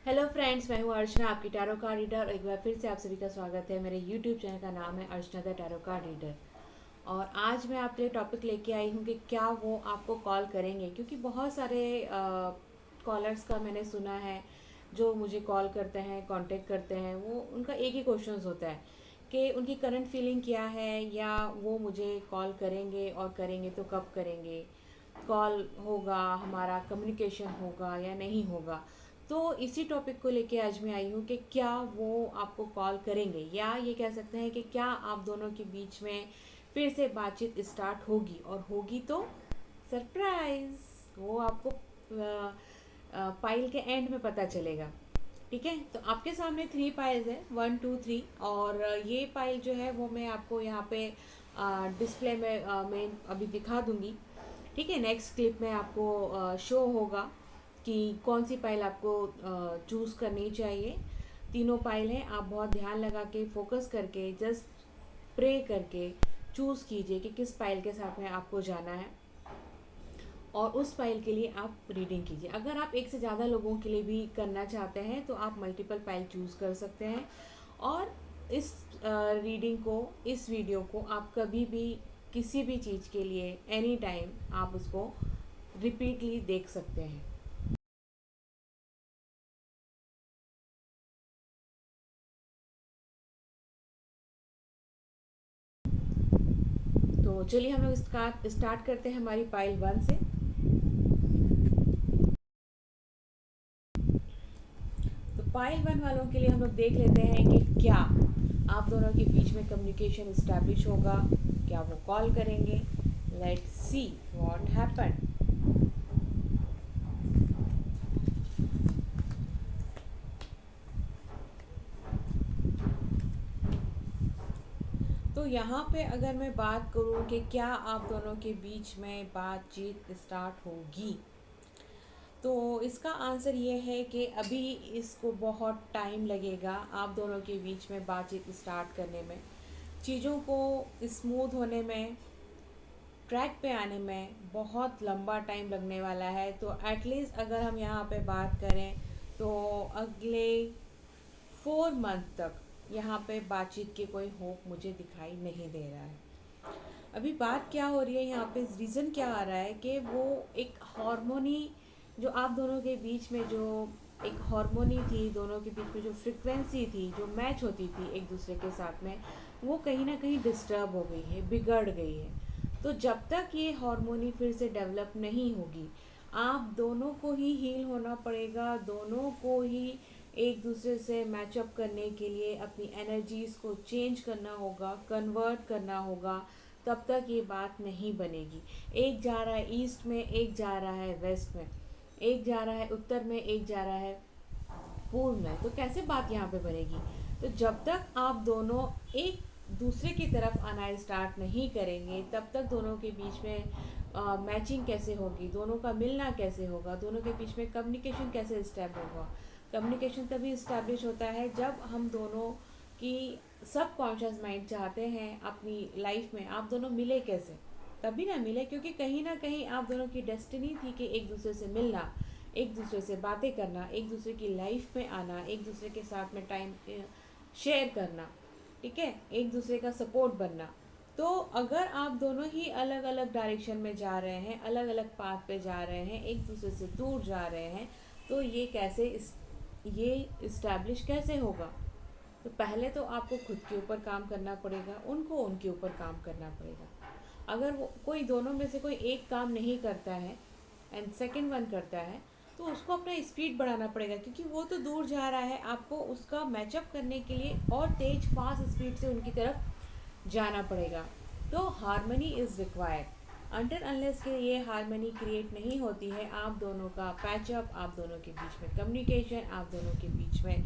Hello friends, मैं हूँ अर्चना, आपकी टैरो कार्ड रीडर। एक बार फिर से आप सभी का स्वागत है। मेरे यूट्यूब चैनल का नाम है अर्चना द टैरो कार्ड रीडर। और आज मैं आपके लिए टॉपिक लेके आई हूँ कि क्या वो आपको कॉल करेंगे, क्योंकि बहुत सारे कॉलर्स का मैंने सुना है जो मुझे कॉल करते हैं, कांटेक्ट करते हैं। वो उनका एक ही क्वेश्चन होता है कि उनकी करंट फीलिंग क्या है, या वो मुझे कॉल करेंगे और करेंगे तो कब करेंगे, कॉल होगा, हमारा कम्युनिकेशन होगा या नहीं होगा। तो इसी टॉपिक को लेके आज मैं आई हूँ कि क्या वो आपको कॉल करेंगे, या ये कह सकते हैं कि क्या आप दोनों के बीच में फिर से बातचीत स्टार्ट होगी, और होगी तो सरप्राइज वो आपको पाइल के एंड में पता चलेगा। ठीक है, तो आपके सामने 3 पाइल्स है, 1 2 3। और ये पाइल जो है वो मैं आपको यहाँ पे डिस्प्ले में अभी दिखा दूंगी। ठीक है, नेक्स्ट क्लिप में आपको शो होगा कि कौन सी पाइल आपको चूज़ करनी चाहिए। तीनों पाइल हैं, आप बहुत ध्यान लगा के फोकस करके जस्ट प्रे करके चूज़ कीजिए कि किस पाइल के साथ में आपको जाना है, और उस पाइल के लिए आप रीडिंग कीजिए। अगर आप एक से ज़्यादा लोगों के लिए भी करना चाहते हैं तो आप मल्टीपल पाइल चूज़ कर सकते हैं। और इस रीडिंग को, इस वीडियो को आप कभी भी किसी भी चीज़ के लिए एनी टाइम आप उसको रिपीटली देख सकते हैं। तो चलिए हम लोग स्टार्ट करते हैं हमारी पाइल 1 से। तो पाइल 1 वालों के लिए हम लोग देख लेते हैं कि क्या आप दोनों के बीच में कम्युनिकेशन इस्टेब्लिश होगा, क्या वो कॉल करेंगे। Let's see what happen. तो यहाँ पे अगर मैं बात करूँ कि क्या आप दोनों के बीच में बातचीत स्टार्ट होगी, तो इसका आंसर ये है कि अभी इसको बहुत टाइम लगेगा आप दोनों के बीच में बातचीत स्टार्ट करने में, चीज़ों को स्मूथ होने में, ट्रैक पे आने में बहुत लंबा टाइम लगने वाला है। तो एटलीस्ट अगर हम यहाँ पे बात करें तो अगले 4 मंथ तक यहाँ पे बातचीत की कोई होप मुझे दिखाई नहीं दे रहा है। अभी बात क्या हो रही है यहाँ पे, रीज़न क्या आ रहा है कि वो एक हार्मोनी जो आप दोनों के बीच में, जो एक हार्मोनी थी दोनों के बीच में, जो फ्रिक्वेंसी थी जो मैच होती थी एक दूसरे के साथ में, वो कहीं ना कहीं डिस्टर्ब हो गई है, बिगड़ गई है। तो जब तक ये हार्मोनी फिर से डेवलप नहीं होगी, आप दोनों को ही हील होना पड़ेगा, दोनों को ही एक दूसरे से मैचअप करने के लिए अपनी एनर्जीज़ को चेंज करना होगा, कन्वर्ट करना होगा। तब तक ये बात नहीं बनेगी। एक जा रहा है ईस्ट में, एक जा रहा है वेस्ट में, एक जा रहा है उत्तर में, एक जा रहा है पूर्व में, तो कैसे बात यहाँ पे बनेगी। तो जब तक आप दोनों एक दूसरे की तरफ आना स्टार्ट नहीं करेंगे, तब तक दोनों के बीच में मैचिंग कैसे होगी, दोनों का मिलना कैसे होगा, दोनों के बीच में कम्युनिकेशन कैसे इस्टेब्लिश होगा। कम्युनिकेशन तभी इस्टेब्लिश होता है जब हम दोनों की सब कॉन्शियस माइंड चाहते हैं अपनी लाइफ में आप दोनों मिले कैसे, तभी ना मिले, क्योंकि कहीं ना कहीं आप दोनों की डेस्टिनी थी कि एक दूसरे से मिलना, एक दूसरे से बातें करना, एक दूसरे की लाइफ में आना, एक दूसरे के साथ में टाइम शेयर करना। ठीक है, एक दूसरे का सपोर्ट बनना। तो अगर आप दोनों ही अलग अलग डायरेक्शन में जा रहे हैं, अलग अलग पाथ पे जा रहे हैं, एक दूसरे से दूर जा रहे हैं, तो ये इस्टेब्लिश कैसे होगा। तो पहले तो आपको खुद के ऊपर काम करना पड़ेगा, उनको उनके ऊपर काम करना पड़ेगा। अगर वो कोई दोनों में से कोई एक काम नहीं करता है एंड सेकंड वन करता है, तो उसको अपना स्पीड बढ़ाना पड़ेगा, क्योंकि वो तो दूर जा रहा है, आपको उसका मैचअप करने के लिए और तेज फास्ट स्पीड से उनकी तरफ जाना पड़ेगा। तो harmony is required. Until unless के ये हारमनी क्रिएट नहीं होती है, आप दोनों का पैचअप, आप दोनों के बीच में कम्युनिकेशन, आप दोनों के बीच में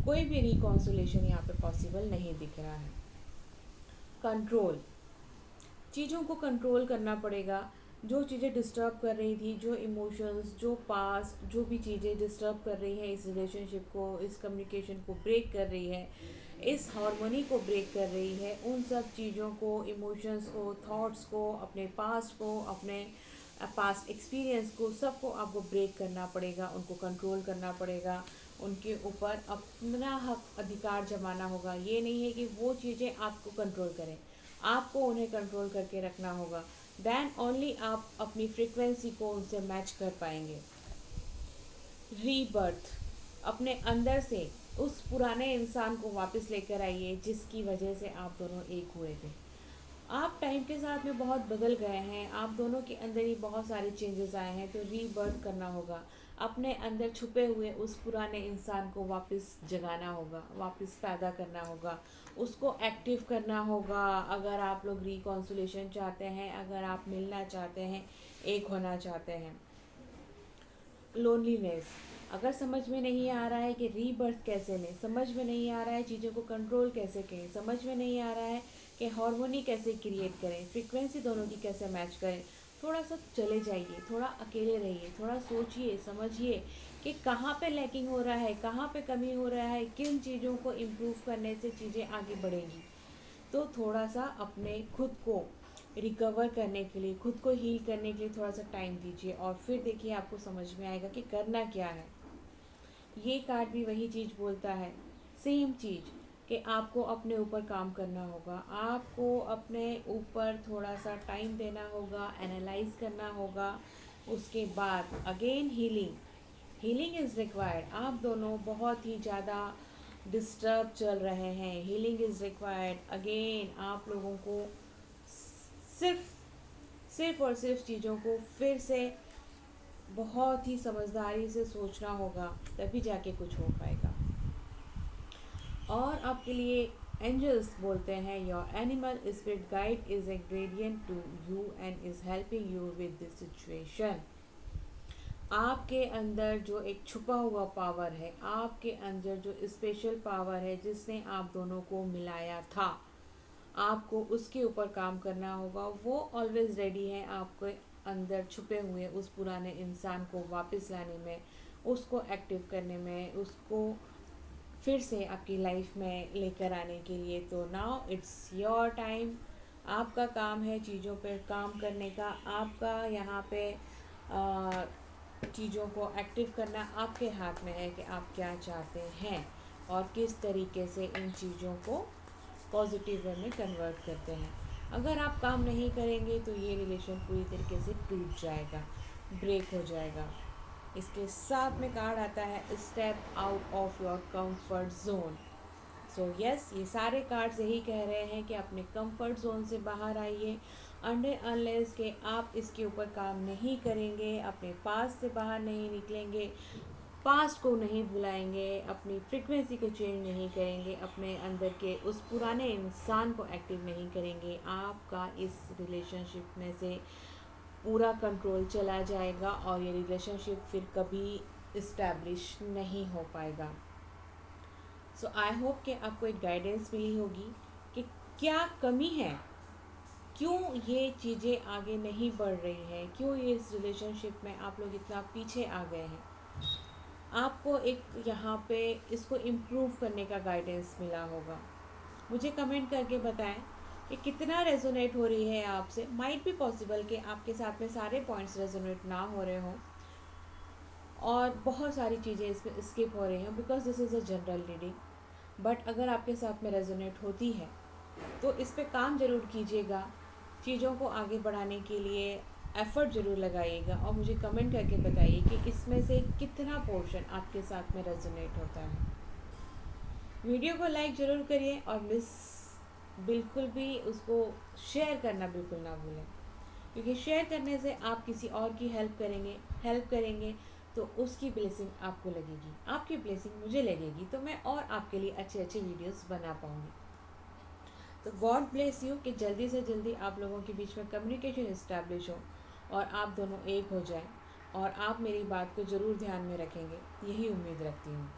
कोई भी रिकॉन्सुलेशन यहाँ पे पॉसिबल नहीं दिख रहा है। कंट्रोल, चीज़ों को कंट्रोल करना पड़ेगा। जो चीज़ें डिस्टर्ब कर रही थी, जो इमोशंस, जो पास, जो भी चीज़ें डिस्टर्ब कर रही हैं इस रिलेशनशिप को, इस कम्युनिकेशन को ब्रेक कर रही है, इस हार्मोनी को ब्रेक कर रही है, उन सब चीज़ों को, इमोशंस को, थॉट्स को, अपने पास्ट को, अपने पास्ट एक्सपीरियंस को सबको आपको ब्रेक करना पड़ेगा, उनको कंट्रोल करना पड़ेगा, उनके ऊपर अपना हक अधिकार जमाना होगा। ये नहीं है कि वो चीज़ें आपको कंट्रोल करें, आपको उन्हें कंट्रोल करके रखना होगा। देन ओनली आप अपनी फ्रीक्वेंसी को उनसे मैच कर पाएंगे। रीबर्थ, अपने अंदर से उस पुराने इंसान को वापस लेकर आइए जिसकी वजह से आप दोनों एक हुए थे। आप टाइम के साथ में बहुत बदल गए हैं, आप दोनों के अंदर ही बहुत सारे चेंजेस आए हैं, तो रीबर्थ करना होगा। अपने अंदर छुपे हुए उस पुराने इंसान को वापस जगाना होगा, वापस पैदा करना होगा, उसको एक्टिव करना होगा। अगर आप लोग रिकॉन्सिलेशन चाहते हैं, अगर आप मिलना चाहते हैं, एक होना चाहते हैं। लोनलीनेस, अगर समझ में नहीं आ रहा है कि रीबर्थ कैसे लें, समझ में नहीं आ रहा है चीज़ों को कंट्रोल कैसे करें, समझ में नहीं आ रहा है कि हार्मोनी कैसे क्रिएट करें, फ्रीक्वेंसी दोनों की कैसे मैच करें, थोड़ा सा चले जाइए, थोड़ा अकेले रहिए, थोड़ा सोचिए समझिए कि कहाँ पे लैकिंग हो रहा है, कहाँ पे कमी हो रहा है, किन चीज़ों को इम्प्रूव करने से चीज़ें आगे बढ़ेंगी। तो थोड़ा सा अपने खुद को रिकवर करने के लिए, खुद को हील करने के लिए थोड़ा सा टाइम दीजिए, और फिर देखिए आपको समझ में आएगा कि करना क्या है। ये कार्ड भी वही चीज़ बोलता है, सेम चीज़, कि आपको अपने ऊपर काम करना होगा, आपको अपने ऊपर थोड़ा सा टाइम देना होगा, एनालाइज करना होगा। उसके बाद again healing, healing is required. आप दोनों बहुत ही ज़्यादा डिस्टर्ब चल रहे हैं, हीलिंग इज़ रिक्वायर्ड। अगेन आप लोगों को सिर्फ सिर्फ और सिर्फ चीज़ों को फिर से बहुत ही समझदारी से सोचना होगा, तभी जाके कुछ हो पाएगा। और आपके लिए एंजल्स बोलते हैं, your animal spirit guide is a gradient to you and is helping you with this situation. आपके अंदर जो एक छुपा हुआ पावर है, आपके अंदर जो स्पेशल पावर है जिसने आप दोनों को मिलाया था, आपको उसके ऊपर काम करना होगा। वो ऑलवेज रेडी है आपके अंदर छुपे हुए उस पुराने इंसान को वापस लाने में, उसको एक्टिव करने में, उसको फिर से आपकी लाइफ में लेकर आने के लिए। तो नाउ इट्स योर टाइम। आपका काम है चीज़ों पर काम करने का, आपका यहाँ पे चीज़ों को एक्टिव करना आपके हाथ में है कि आप क्या चाहते हैं और किस तरीके से इन चीज़ों को पॉजिटिव वे में कन्वर्ट करते हैं। अगर आप काम नहीं करेंगे तो ये रिलेशन पूरी तरीके से टूट जाएगा, ब्रेक हो जाएगा। इसके साथ में कार्ड आता है step out of your comfort zone. So yes, ये सारे कार्ड्स यही कह रहे हैं कि अपने कंफर्ट जोन से बाहर आइए। अनटिल अनलेस के आप इसके ऊपर काम नहीं करेंगे, अपने पास से बाहर नहीं निकलेंगे, पास्ट को नहीं भुलाएंगे, अपनी फ्रीक्वेंसी को चेंज नहीं करेंगे, अपने अंदर के उस पुराने इंसान को एक्टिव नहीं करेंगे, आपका इस रिलेशनशिप में से पूरा कंट्रोल चला जाएगा और ये रिलेशनशिप फिर कभी इस्टेब्लिश नहीं हो पाएगा। सो आई होप कि आपको एक गाइडेंस मिली होगी कि क्या कमी है, क्यों ये चीज़ें आगे नहीं बढ़ रही हैं, क्यों ये इस रिलेशनशिप में आप लोग इतना पीछे आ गए हैं। आपको एक यहाँ पे इसको इम्प्रूव करने का गाइडेंस मिला होगा। मुझे कमेंट करके बताएं कि कितना रेजोनेट हो रही है आपसे। माइट बी पॉसिबल कि आपके साथ में सारे पॉइंट्स रेजोनेट ना हो रहे हों और बहुत सारी चीज़ें इसमें स्किप हो रही हैं, because this is a general reading. But अगर आपके साथ में रेजोनेट होती है तो इस पे काम ज़रूर कीजिएगा, चीज़ों को आगे बढ़ाने के लिए एफ़र्ट ज़रूर लगाइएगा और मुझे कमेंट करके बताइए कि इसमें से कितना पोर्शन आपके साथ में रेजोनेट होता है। वीडियो को लाइक ज़रूर करिए और बिल्कुल भी उसको शेयर करना बिल्कुल ना भूलें, क्योंकि शेयर करने से आप किसी और की हेल्प करेंगे तो उसकी ब्लेसिंग आपको लगेगी, आपकी ब्लेसिंग मुझे लगेगी, तो मैं और आपके लिए अच्छे अच्छे वीडियोस बना पाऊँगी। तो गॉड ब्लेस यू कि जल्दी से जल्दी आप लोगों के बीच में कम्युनिकेशन इस्टेब्लिश हो और आप दोनों एक हो जाएं, और आप मेरी बात को ज़रूर ध्यान में रखेंगे, यही उम्मीद रखती हूँ।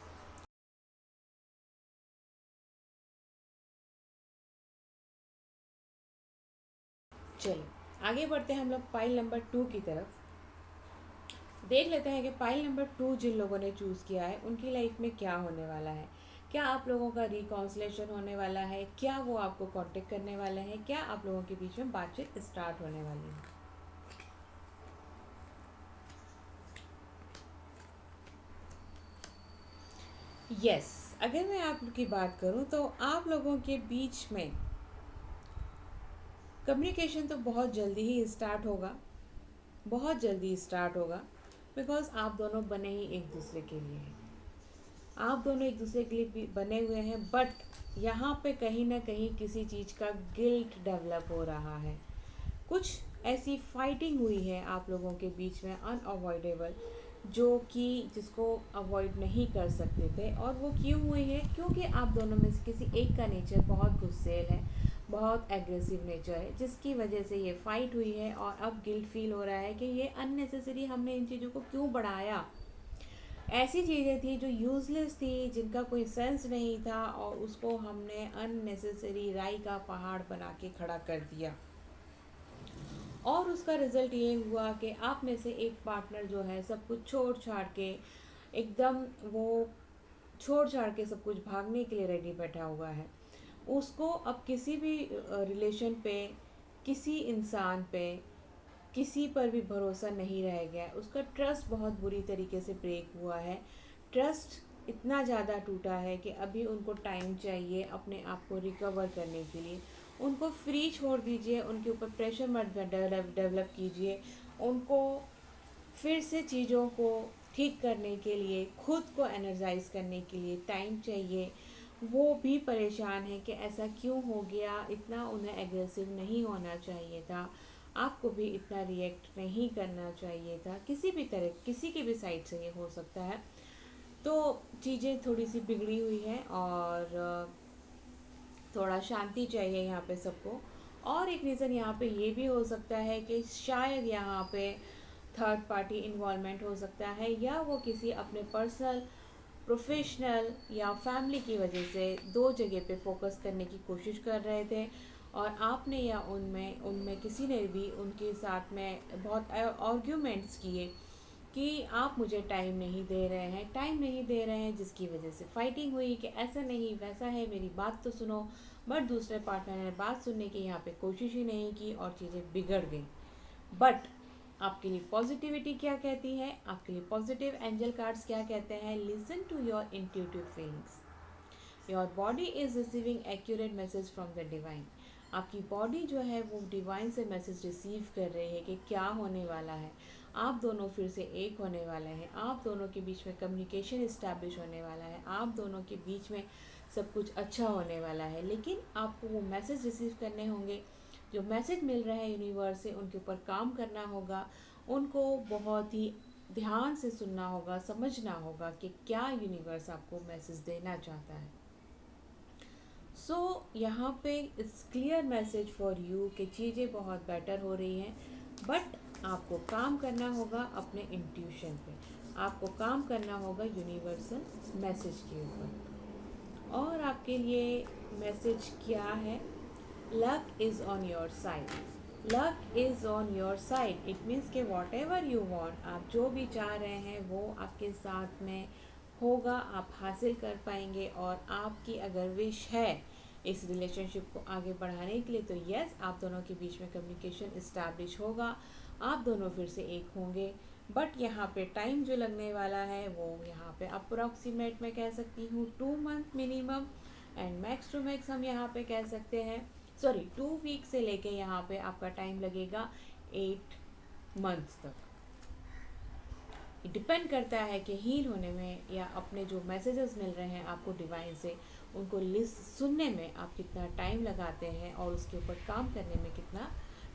चलिए आगे बढ़ते हैं हम लोग पाइल नंबर 2 की तरफ। देख लेते हैं कि पाइल नंबर 2 जिन लोगों ने चूज़ किया है उनकी लाइफ में क्या होने वाला है। क्या आप लोगों का रिकॉन्सिलेशन होने वाला है, क्या वो आपको कांटेक्ट करने वाले हैं, क्या आप लोगों के बीच में बातचीत स्टार्ट होने वाली है। यस, अगर मैं आप की बात करूं तो आप लोगों के बीच में कम्युनिकेशन तो बहुत जल्दी ही स्टार्ट होगा, बहुत जल्दी स्टार्ट होगा। बिकॉज आप दोनों बने ही एक दूसरे के लिए हैं, आप दोनों एक दूसरे के लिए बने हुए हैं। बट यहाँ पे कहीं ना कहीं किसी चीज़ का गिल्ट डेवलप हो रहा है, कुछ ऐसी फाइटिंग हुई है आप लोगों के बीच में अनअवॉइडेबल, जो कि जिसको अवॉइड नहीं कर सकते थे। और वो क्यों हुई है? क्योंकि आप दोनों में से किसी एक का नेचर बहुत गुस्सेल है, बहुत एग्रेसिव नेचर है, जिसकी वजह से ये फाइट हुई है। और अब गिल्ट फील हो रहा है कि ये अननेसेसरी हमने इन चीज़ों को क्यों बढ़ाया। ऐसी चीज़ें थी जो यूज़लेस थी, जिनका कोई सेंस नहीं था, और उसको हमने अननेसेसरी राई का पहाड़ बना के खड़ा कर दिया। और उसका रिज़ल्ट ये हुआ कि आप में से एक पार्टनर जो है सब कुछ छोड़ छाड़ के एकदम वो छोड़ छाड़ के सब कुछ भागने के लिए रेडी बैठा हुआ है। उसको अब किसी भी रिलेशन पे, किसी इंसान पे, किसी पर भी भरोसा नहीं रह गया। उसका ट्रस्ट बहुत बुरी तरीके से ब्रेक हुआ है। ट्रस्ट इतना ज़्यादा टूटा है कि अभी उनको टाइम चाहिए अपने आप को रिकवर करने के लिए। उनको फ्री छोड़ दीजिए, उनके ऊपर प्रेशर मत डेवलप कीजिए। उनको फिर से चीज़ों को ठीक करने के लिए, खुद को एनर्जाइज करने के लिए टाइम चाहिए। वो भी परेशान है कि ऐसा क्यों हो गया, इतना उन्हें एग्रेसिव नहीं होना चाहिए था, आपको भी इतना रिएक्ट नहीं करना चाहिए था। किसी भी तरह, किसी की भी साइड से ये हो सकता है। तो चीज़ें थोड़ी सी बिगड़ी हुई हैं, और थोड़ा शांति चाहिए यहाँ पे सबको। और एक रीज़न यहाँ पे ये भी हो सकता है कि शायद यहाँ पे थर्ड पार्टी इन्वॉल्वमेंट हो सकता है, या वो किसी अपने पर्सनल, प्रोफेशनल या फैमिली की वजह से दो जगह पे फोकस करने की कोशिश कर रहे थे। और आपने या उनमें उनमें किसी ने भी उनके साथ में बहुत आर्ग्यूमेंट्स किए कि आप मुझे टाइम नहीं दे रहे हैं, टाइम नहीं दे रहे हैं, जिसकी वजह से फाइटिंग हुई कि ऐसा नहीं वैसा है, मेरी बात तो सुनो। बट दूसरे पार्टनर ने बात सुनने की यहाँ पे कोशिश ही नहीं की और चीज़ें बिगड़ गई। बट आपके लिए पॉजिटिविटी क्या कहती है, आपके लिए पॉजिटिव एंजल कार्ड्स क्या कहते हैं? Listen to your intuitive feelings, your body is receiving accurate message from the divine. आपकी बॉडी जो है वो डिवाइन से मैसेज रिसीव कर रही है कि क्या होने वाला है। आप दोनों फिर से एक होने वाले हैं, आप दोनों के बीच में कम्युनिकेशन इस्टेब्लिश होने वाला है, आप दोनों के बीच में सब कुछ अच्छा होने वाला है। लेकिन आपको वो मैसेज रिसीव करने होंगे, जो मैसेज मिल रहा है यूनिवर्स से, उनके ऊपर काम करना होगा। उनको बहुत ही ध्यान से सुनना होगा, समझना होगा कि क्या यूनिवर्स आपको मैसेज देना चाहता है। सो यहाँ पे it's clear message for you कि चीज़ें बहुत बेटर हो रही हैं। बट आपको काम करना होगा अपने इंट्यूशन पे, आपको काम करना होगा यूनिवर्सल मैसेज के ऊपर। और आपके लिए मैसेज क्या है? Luck is on your side, luck is on your side. It means के वॉट एवर यू वॉन्ट, आप जो भी चाह रहे हैं वो आपके साथ में होगा, आप हासिल कर पाएंगे। और आपकी अगर विश है इस रिलेशनशिप को आगे बढ़ाने के लिए, तो यस, आप दोनों के बीच में कम्युनिकेशन इस्टेब्लिश होगा, आप दोनों फिर से एक होंगे। बट यहाँ पे टाइम जो लगने वाला है वो यहाँ पे अप्रोक्सीमेट मैं कह सकती हूँ 2 month minimum, and max to max हम यहाँ पे कह सकते हैं, सॉरी 2 वीक से लेके यहाँ पे आपका टाइम लगेगा 8 मंथ तक। डिपेंड करता है कि हील होने में या अपने जो मैसेजेस मिल रहे हैं आपको डिवाइन से, उनको लिस्ट सुनने में आप कितना टाइम लगाते हैं और उसके ऊपर काम करने में कितना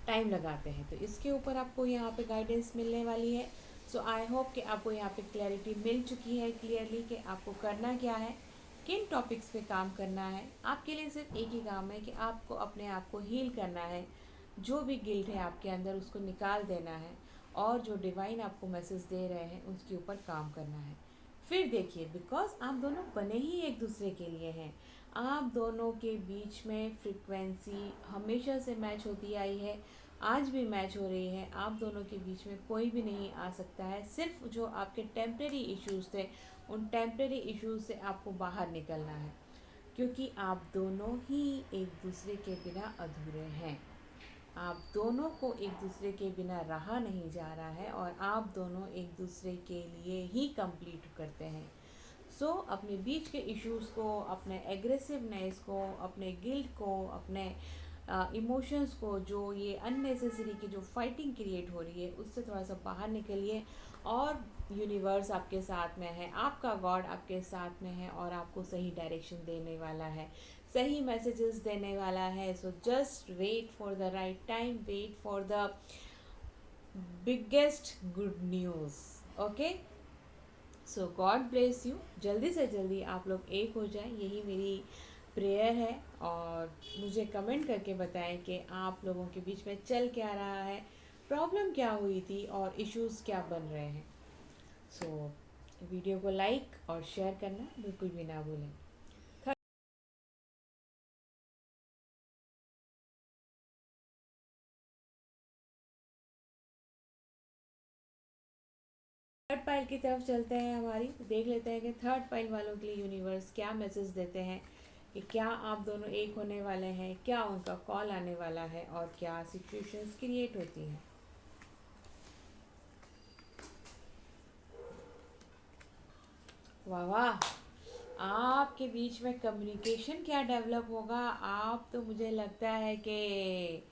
टाइम लगाते हैं। तो इसके ऊपर आपको यहाँ पे गाइडेंस मिलने वाली है। सो आई होप कि आपको यहाँ पे क्लैरिटी मिल चुकी है क्लियरली कि आपको करना क्या है, किन टॉपिक्स पे काम करना है। आपके लिए सिर्फ एक ही काम है कि आपको अपने आप को हील करना है, जो भी गिल्ट है आपके अंदर उसको निकाल देना है, और जो डिवाइन आपको मैसेज दे रहे हैं उसके ऊपर काम करना है। फिर देखिए, बिकॉज आप दोनों बने ही एक दूसरे के लिए हैं, आप दोनों के बीच में फ्रिक्वेंसी हमेशा से मैच होती आई है, आज भी मैच हो रही है। आप दोनों के बीच में कोई भी नहीं आ सकता है। सिर्फ जो आपके टेम्प्रेरी इश्यूज़ थे, उन टेम्प्रेरी इश्यूज़ से आपको बाहर निकलना है, क्योंकि आप दोनों ही एक दूसरे के बिना अधूरे हैं। आप दोनों को एक दूसरे के बिना रहा नहीं जा रहा है, और आप दोनों एक दूसरे के लिए ही कंप्लीट करते हैं। अपने बीच के इश्यूज़ को, अपने एग्रेसिवनेस को, अपने गिल्ट को, अपने इमोशंस को, जो ये अननेसेसरी की जो फाइटिंग क्रिएट हो रही है, उससे थोड़ा सा बाहर निकलिए। और यूनिवर्स आपके साथ में है, आपका गॉड आपके साथ में है और आपको सही डायरेक्शन देने वाला है, सही मैसेजेस देने वाला है। So just wait for the right time, wait for the biggest good news. Okay, so God bless you. जल्दी से जल्दी आप लोग एक हो जाएं, यही मेरी प्रेयर है। और मुझे कमेंट करके बताएं कि आप लोगों के बीच में चल क्या रहा है, प्रॉब्लम क्या हुई थी और इश्यूज़ क्या बन रहे हैं। सो वीडियो को लाइक और शेयर करना बिल्कुल भी ना भूलें। थर्ड पाइल की तरफ चलते हैं, हमारी देख लेते हैं कि थर्ड पाइल वालों के लिए यूनिवर्स क्या मैसेज देते हैं, कि क्या आप दोनों एक होने वाले हैं, क्या उनका कॉल आने वाला है और क्या सिचुएशंस क्रिएट होती हैं। वाह वाह, आपके बीच में कम्युनिकेशन क्या डेवलप होगा। आप तो मुझे लगता है कि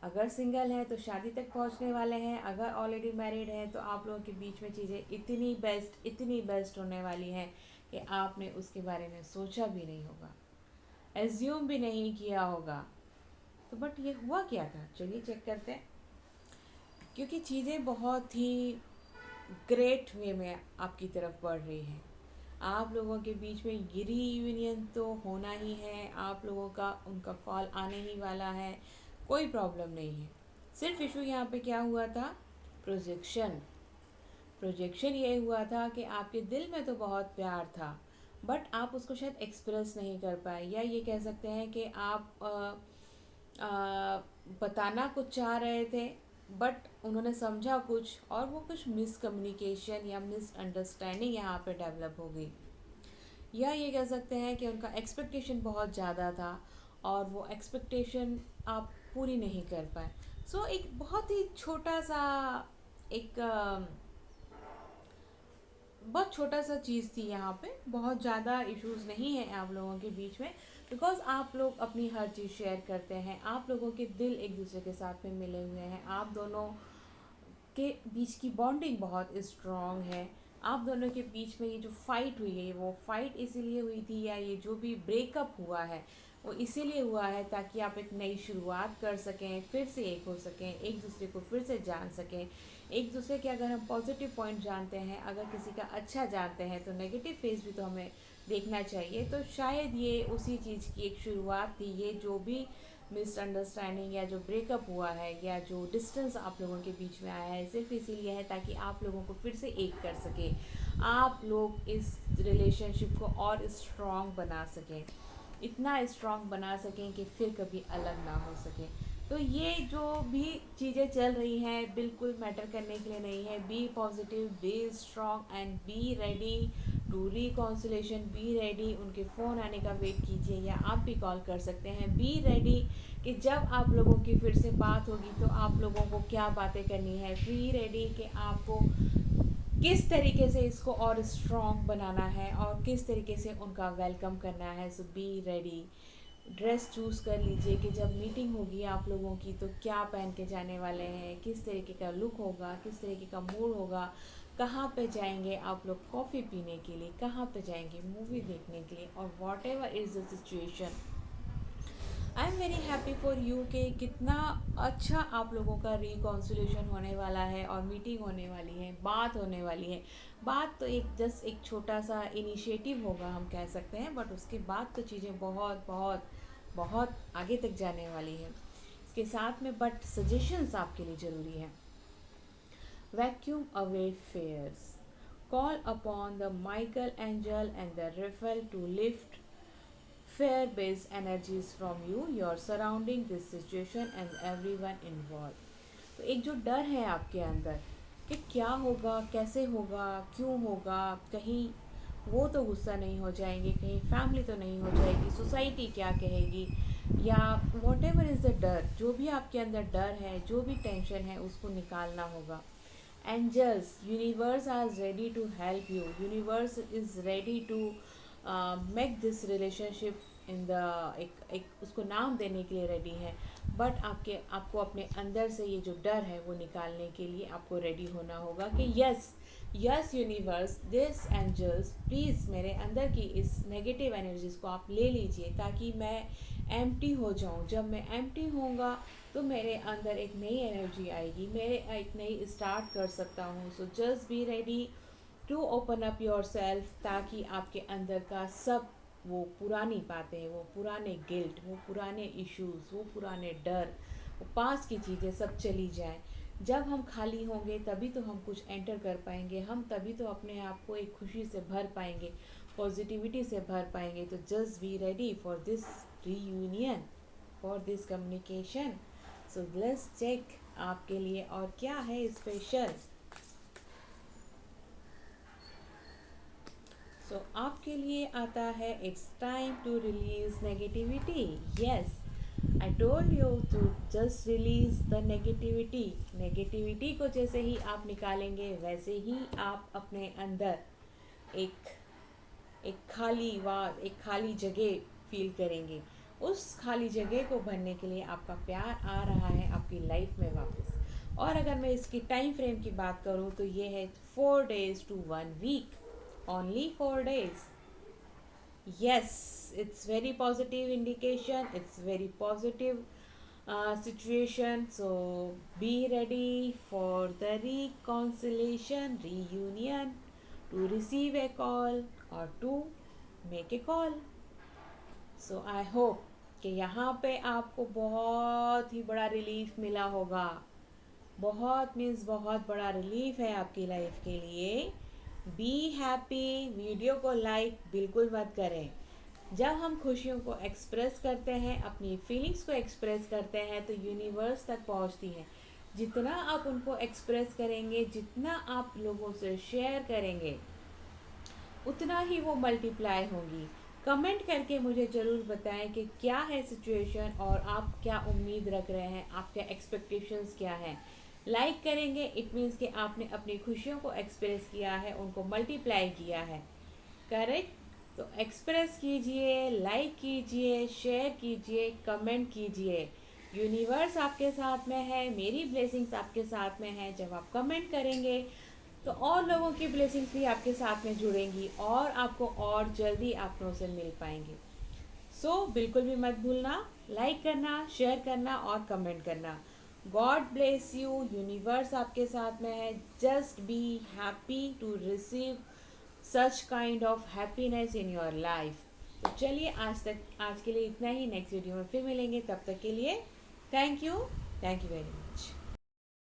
अगर सिंगल हैं तो शादी तक पहुंचने वाले हैं, अगर ऑलरेडी मैरिड हैं तो आप लोगों के बीच में चीज़ें इतनी बेस्ट होने वाली हैं कि आपने उसके बारे में सोचा भी नहीं होगा, एज्यूम भी नहीं किया होगा। तो बट ये हुआ क्या था, चलिए चेक करते हैं। क्योंकि चीज़ें बहुत ही ग्रेट वे में आपकी तरफ बढ़ रही हैं। आप लोगों के बीच में ये रीयूनियन तो होना ही है, आप लोगों का उनका कॉल आने ही वाला है, कोई प्रॉब्लम नहीं है। सिर्फ इशू यहाँ पे क्या हुआ था, प्रोजेक्शन। प्रोजेक्शन ये हुआ था कि आपके दिल में तो बहुत प्यार था, बट आप उसको शायद एक्सप्रेस नहीं कर पाए, या ये कह सकते हैं कि आप बताना कुछ चाह रहे थे, बट उन्होंने समझा कुछ और वो कुछ मिसकम्युनिकेशन या मिसअंडरस्टैंडिंग यहाँ पे डेवलप हो गई। या ये कह सकते हैं कि उनका एक्सपेक्टेशन बहुत ज़्यादा था और वो एक्सपेक्टेशन आप पूरी नहीं कर पाए। सो एक बहुत ही छोटा सा, एक बहुत छोटा सा चीज़ थी यहाँ पे, बहुत ज़्यादा इश्यूज़ नहीं है आप लोगों के बीच में, बिकॉज आप लोग अपनी हर चीज़ शेयर करते हैं, आप लोगों के दिल एक दूसरे के साथ में मिले हुए हैं, आप दोनों के बीच की बॉन्डिंग बहुत स्ट्रॉन्ग है। आप दोनों के बीच में ये जो फाइट हुई है, वो फाइट इसीलिए हुई थी, या ये जो भी ब्रेकअप हुआ है वो इसीलिए हुआ है ताकि आप एक नई शुरुआत कर सकें, फिर से एक हो सकें, एक दूसरे को फिर से जान सकें। एक दूसरे के अगर हम पॉजिटिव पॉइंट जानते हैं, अगर किसी का अच्छा जानते हैं, तो नेगेटिव फेस भी तो हमें देखना चाहिए। तो शायद ये उसी चीज़ की एक शुरुआत थी। ये जो भी मिसअंडरस्टैंडिंग या जो ब्रेकअप हुआ है या जो डिस्टेंस आप लोगों के बीच में आया है, सिर्फ इसीलिए है ताकि आप लोगों को फिर से एक कर सके, आप लोग इस रिलेशनशिप को और स्ट्रॉन्ग बना सकें, इतना स्ट्रॉन्ग बना सकें कि फिर कभी अलग ना हो सके। तो ये जो भी चीज़ें चल रही हैं बिल्कुल मैटर करने के लिए नहीं है। Be positive, be strong and be ready to reconciliation. Be ready, उनके फ़ोन आने का वेट कीजिए या आप भी कॉल कर सकते हैं। बी रेडी कि जब आप लोगों की फिर से बात होगी तो आप लोगों को क्या बातें करनी है। बी रेडी कि आपको किस तरीके से इसको और स्ट्रॉन्ग बनाना है और किस तरीके से उनका वेलकम करना है। सो बी रेडी। ड्रेस चूज़ कर लीजिए कि जब मीटिंग होगी आप लोगों की तो क्या पहन के जाने वाले हैं, किस तरीके का लुक होगा, किस तरीके का मूड होगा, कहाँ पे जाएंगे आप लोग कॉफ़ी पीने के लिए, कहाँ पे जाएंगे मूवी देखने के लिए, और what ever is the situation. I am very happy for you कि कितना अच्छा आप लोगों का रिकॉन्सिलेशन होने वाला है और मीटिंग होने वाली है, बात होने वाली है। बात तो एक जस्ट एक छोटा सा इनिशिएटिव होगा हम कह सकते हैं, बट उसके बाद तो चीज़ें बहुत बहुत बहुत आगे तक जाने वाली है इसके साथ में। बट सजेशंस आपके लिए ज़रूरी है। Vacuum away fears, call upon the Michael Angel and the Raphael to lift fear based energies from you, your surrounding, this situation and everyone involved। तो एक जो डर है आपके अंदर कि क्या होगा, कैसे होगा, क्यों होगा, कहीं वो तो गुस्सा नहीं हो जाएंगे, कहीं फैमिली तो नहीं हो जाएगी, सोसाइटी क्या कहेगी, या वॉट एवर इज़ द डर, जो भी आपके अंदर डर है, जो भी टेंशन है, उसको निकालना होगा। angels, universe are ready to help you, universe is ready to make this relationship in the एक उसको नाम देने के लिए रेडी है, बट आपको अपने अंदर से ये जो डर है वो निकालने के लिए आपको रेडी होना होगा कि yes, yes universe, this angels please मेरे अंदर की इस नेगेटिव एनर्जीज को आप ले लीजिए ताकि मैं एम्प्टी हो जाऊं। जब मैं एम्प्टी होऊंगा तो मेरे अंदर एक नई एनर्जी आएगी, मेरे एक नई स्टार्ट कर सकता हूँ। So just be ready to open up yourself ताकि आपके अंदर का सब वो पुरानी बातें, वो पुराने गिल्ट, वो पुराने इश्यूज, वो पुराने डर, वो पास की चीज़ें सब चली जाएं। जब हम खाली होंगे तभी तो हम कुछ एंटर कर पाएंगे, हम तभी तो अपने आप को एक खुशी से भर पाएंगे, पॉजिटिविटी से भर पाएंगे। तो just be ready for this reunion, for this communication. So let's check आपके लिए और क्या है स्पेशल। सो आपके लिए आता है it's time to release negativity. Yes, I told you to just release the negativity. Negativity को जैसे ही आप निकालेंगे वैसे ही आप अपने अंदर एक एक खाली जगह फील करेंगे। उस खाली जगह को भरने के लिए आपका प्यार आ रहा है आपकी लाइफ में वापस। और अगर मैं इसकी टाइम फ्रेम की बात करूँ तो ये है 4 days to 1 week, only 4 days। Yes, it's very positive indication, it's very positive situation. So be ready for the reconciliation, reunion, to receive a call or to make a call। So I hope कि यहाँ पे आपको बहुत ही बड़ा relief मिला होगा। बहुत means बहुत बड़ा रिलीफ है आपकी लाइफ के लिए। Be happy. वीडियो को लाइक बिल्कुल मत करें। जब हम खुशियों को एक्सप्रेस करते हैं, अपनी फीलिंग्स को एक्सप्रेस करते हैं तो यूनिवर्स तक पहुंचती हैं। जितना आप उनको एक्सप्रेस करेंगे, जितना आप लोगों से शेयर करेंगे, उतना ही वो मल्टीप्लाई होंगी। कमेंट करके मुझे ज़रूर बताएं कि क्या है सिचुएशन और आप क्या उम्मीद रख रहे हैं, आपके एक्सपेक्टेशंस क्या हैं। लाइक करेंगे इट मीन्स कि आपने अपनी खुशियों को एक्सप्रेस किया है, उनको मल्टीप्लाई किया है। करेक्ट? तो एक्सप्रेस कीजिए, लाइक कीजिए, शेयर कीजिए, कमेंट कीजिए। यूनिवर्स आपके साथ में है, मेरी ब्लेसिंग्स आपके साथ में है। जब आप कमेंट करेंगे तो और लोगों की ब्लेसिंग्स भी आपके साथ में जुड़ेंगी और आपको और जल्दी आप लोगों से मिल पाएंगे। सो बिल्कुल भी मत भूलना लाइक करना, शेयर करना और कमेंट करना। God bless you. यूनिवर्स आपके साथ में है। Just be happy to receive such kind of happiness in your life. तो चलिए आज के लिए इतना ही। नेक्स्ट वीडियो में फिर मिलेंगे, तब तक के लिए थैंक यू वेरी मच।